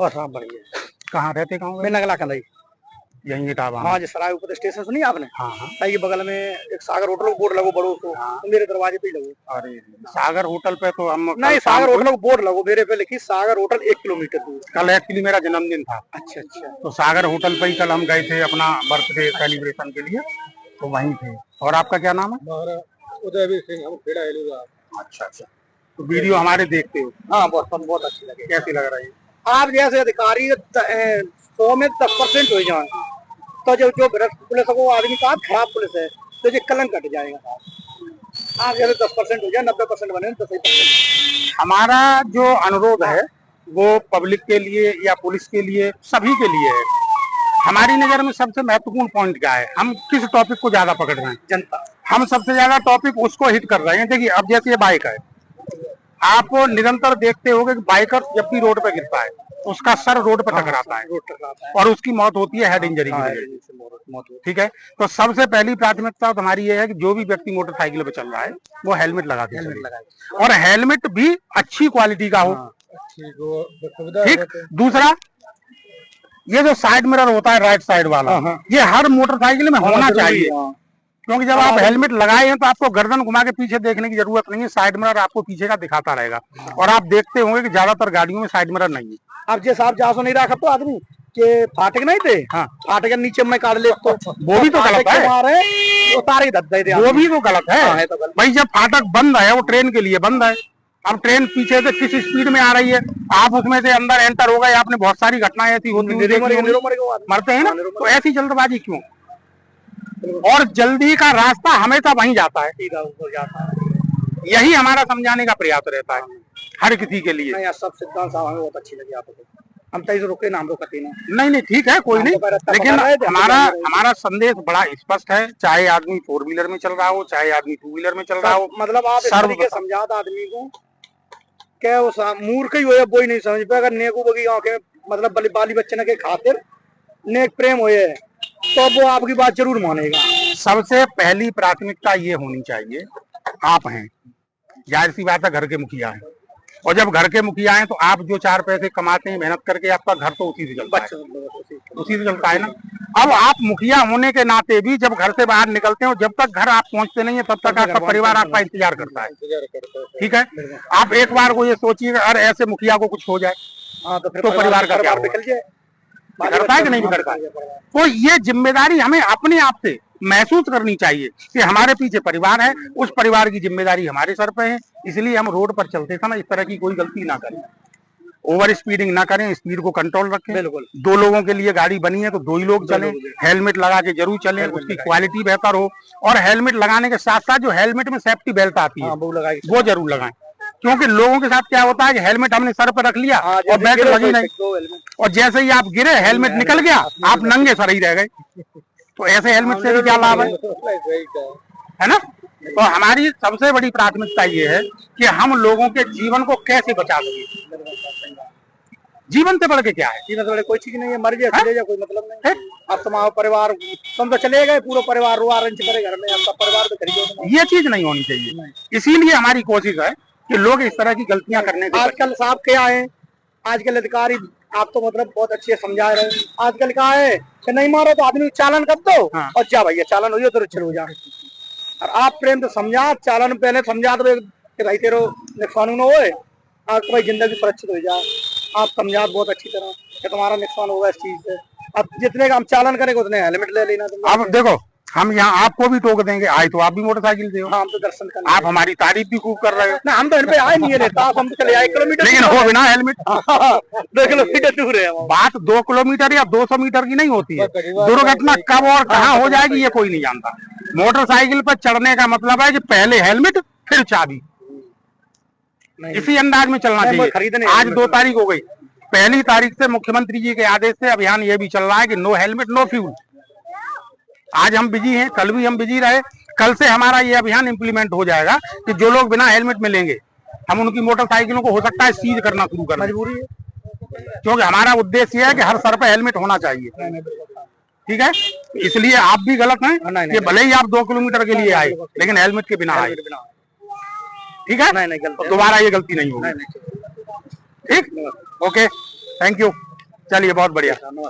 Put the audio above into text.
और सब बढ़िया। कहाँ रहते गाँव मैं नगला कंदाई यही इटावा? हाँ, जो सराय ऊपर स्टेशन सुनी आपने? हाँ। ये बगल में एक सागर होटल बोर्ड लगो बड़ो तो, तो मेरे दरवाजे पे लगो। अरे सागर होटल पे तो हम नहीं, सागर होटल को बोर्ड लगो मेरे पे लिखी सागर होटल 1 किलोमीटर दूर। कल एक्चुअली मेरा जन्मदिन था। अच्छा अच्छा। तो सागर होटल पे ही कल हम गए थे अपना बर्थडे सेलिब्रेशन के लिए, तो वहीं थे। और आपका क्या नाम है? उदयवीर सिंह, हम खेड़ा है। अच्छा अच्छा, तो वीडियो हमारे देखते हो? हाँ, बहुत अच्छी लगी। कैसी लग रही है? आप जैसे अधिकारी 100 में 10% हो जाए तो जो भ्रष्ट पुलिस है वो आदमी का खराब पुलिस है तो ये कलंक कट जाएगा। आप जैसे 10% हो जाए 90% बने तो 10%। हमारा जो अनुरोध है वो पब्लिक के लिए या पुलिस के लिए, सभी के लिए है। हमारी नजर में सबसे महत्वपूर्ण पॉइंट क्या है, हम किस टॉपिक को ज्यादा पकड़ रहे हैं? जनता। हम सबसे ज्यादा टॉपिक उसको हिट कर रहे हैं। देखिए अब जैसे ये बाइक है, आप निरंतर देखते होंगे कि बाइकर जब भी रोड पे गिरता है उसका सर रोड पर टकराता है और उसकी मौत होती है हेड इंजरी की वजह से। ठीक है, तो सबसे पहली प्राथमिकता तो हमारी ये है कि जो भी व्यक्ति मोटरसाइकिल पे चल रहा है वो हेलमेट लगा के चले, और हेलमेट भी अच्छी क्वालिटी का हो। ठीक, दूसरा ये जो साइड मिरर होता है राइट साइड वाला, ये हर मोटरसाइकिल में होना चाहिए, क्योंकि जब आप हेलमेट लगाए हैं तो आपको गर्दन घुमा के पीछे देखने की जरूरत नहीं है, साइड मिरर आपको पीछे का दिखाता रहेगा। और आप देखते होंगे कि ज्यादातर गाड़ियों में साइड मिरर नहीं है। अब जैसे आप जहाँ नहीं रखा तो आदमी के फाटक नहीं थे, हाँ फाटक के नीचे में काट ले तो वो भी तो गलत है, उतारे दे वो भी तो गलत है। भाई जब फाटक बंद है, वो ट्रेन के लिए बंद है, अब ट्रेन पीछे से किस स्पीड में आ रही है, आप उसमें से अंदर एंटर हो गए, आपने बहुत सारी घटनाएं ऐसी होती मरते हैं ना, तो ऐसी जल्दबाजी क्यों? और जल्दी का रास्ता हमेशा वहीं जाता है, यही हमारा समझाने का प्रयास रहता है हर किसी के लिए। नहीं, सब सिद्धांत साहब हमें बहुत अच्छी लगी आपको, हम तय रुके ना, हम रुकते नहीं ठीक है, कोई नहीं, लेकिन हमारा संदेश बड़ा स्पष्ट है, चाहे आदमी 4 व्हीलर में चल रहा हो, चाहे आदमी 2 व्हीलर में चल रहा हो। मतलब आप इस तरीके समझाता आदमी को क्या वो मूर्ख ही हो या कोई नहीं समझ पे, अगर नेकू बगी आंखें मतलब बाली बच्चे के खातिर नेक प्रेम होए तो वो आपकी बात जरूर मानेगा। सबसे पहली प्राथमिकता ये होनी चाहिए, आप हैं, जाहिर सी बात है घर के मुखिया हैं, और जब घर के मुखिया हैं तो आप जो 4 पैसे कमाते हैं मेहनत करके, आपका घर तो उसी से चलता है ना। अब आप मुखिया होने के नाते भी जब घर से बाहर निकलते हो, जब तक घर आप पहुंचते नहीं है तब तक आपका परिवार आपका इंतजार करता है। ठीक है, आप एक बार को ये सोचिए अगर ऐसे मुखिया को कुछ हो जाए तो परिवार का क्या होगा? बिगड़ता है कि नहीं बिगड़ता है? तो ये जिम्मेदारी हमें अपने आप से महसूस करनी चाहिए कि हमारे पीछे परिवार है, उस परिवार की जिम्मेदारी हमारे सर पे है, इसलिए हम रोड पर चलते समय इस तरह की कोई गलती ना करें, ओवर स्पीडिंग ना करें, स्पीड को कंट्रोल रखें। बिल्कुल, 2 लोगों के लिए गाड़ी बनी है तो 2 ही लोग चलें, हेलमेट लगा के जरूर चलें, उसकी क्वालिटी बेहतर हो, और हेलमेट लगाने के साथ साथ जो हेलमेट में सेफ्टी बेल्ट आती है वो जरूर लगाएं, क्योंकि लोगों के साथ क्या होता है कि हेलमेट हमने सर पर रख लिया और बेल्ट लगी नहीं, और जैसे ही आप गिरे हेलमेट निकल गया, आप नंगे सर ही रह गए, तो ऐसे हेलमेट से भी क्या लाभ है ना? तो हमारी सबसे बड़ी प्राथमिकता ये है कि हम लोगों के जीवन को कैसे बचा सके। जीवन से बढ़ के क्या है? जीवन से बढ़ कोई चीज नहीं है, मर जाए चले जाए कोई मतलब नहीं है। अब तुम्हारा परिवार तुम तो चले गए, पूरा परिवार रुआ रंज करे घर में, आपका परिवार तो खरीदो, ये चीज नहीं होनी चाहिए। इसीलिए हमारी कोशिश है कि लोग इस तरह की गलतियां करने से आजकल साहब क्या है, आजकल अधिकारी आप तो मतलब बहुत अच्छे समझा रहे हैं, आजकल क्या है कि नहीं मारो तो आदमी चालन कर दो, और जा भैया चालन हो तो चलो जा, और आप प्रेम तो समझा, चालन पहले समझा दो कि भाई तेरो नुकसान न हो, आप भाई जिंदगी सुरक्षित हो जाए, आप समझा बहुत अच्छी तरह कि तुम्हारा नुकसान होगा इस चीज से, अब जितने का हम चालन करेंगे उतने हेलमेट ले लेना। अब देखो हम यहाँ आपको भी टोक देंगे, आए तो आप भी मोटरसाइकिल से हो, हम तो दर्शन करने, आप हमारी तारीफ भी खूब कर रहे हो ना, हम तो इन पे आए नहीं लेता, हम तो चले आए किलोमीटर, लेकिन हो बिना हेलमेट 2 किलोमीटर दूर है। बात 2 किलोमीटर या 200 मीटर की नहीं होती है, दुर्घटना कब और कहाँ हो जाएगी ये कोई नहीं जानता। मोटरसाइकिल पर चढ़ने का मतलब है कि पहले हेलमेट फिर चाबी, इसी अंदाज में चलना चाहिए। आज 2 तारीख हो गई, 1 तारीख से मुख्यमंत्री जी के आदेश से अभियान ये भी चल रहा है कि नो हेलमेट नो फ्यूल। आज हम बिजी हैं, कल भी हम बिजी रहे, कल से हमारा ये अभियान इम्प्लीमेंट हो जाएगा कि जो लोग बिना हेलमेट में लेंगे हम उनकी मोटरसाइकिलों को हो सकता है सीज करना शुरू करना, मजबूरी है, क्योंकि हमारा उद्देश्य ये है कि हर सर पे हेलमेट होना चाहिए। ठीक है, इसलिए आप भी गलत हैं कि भले ही आप 2 किलोमीटर के लिए आए लेकिन हेलमेट के बिना आए, ठीक है, दोबारा ये गलती नहीं होगी। ठीक, ओके, थैंक यू। चलिए बहुत बढ़िया। नमस्कार।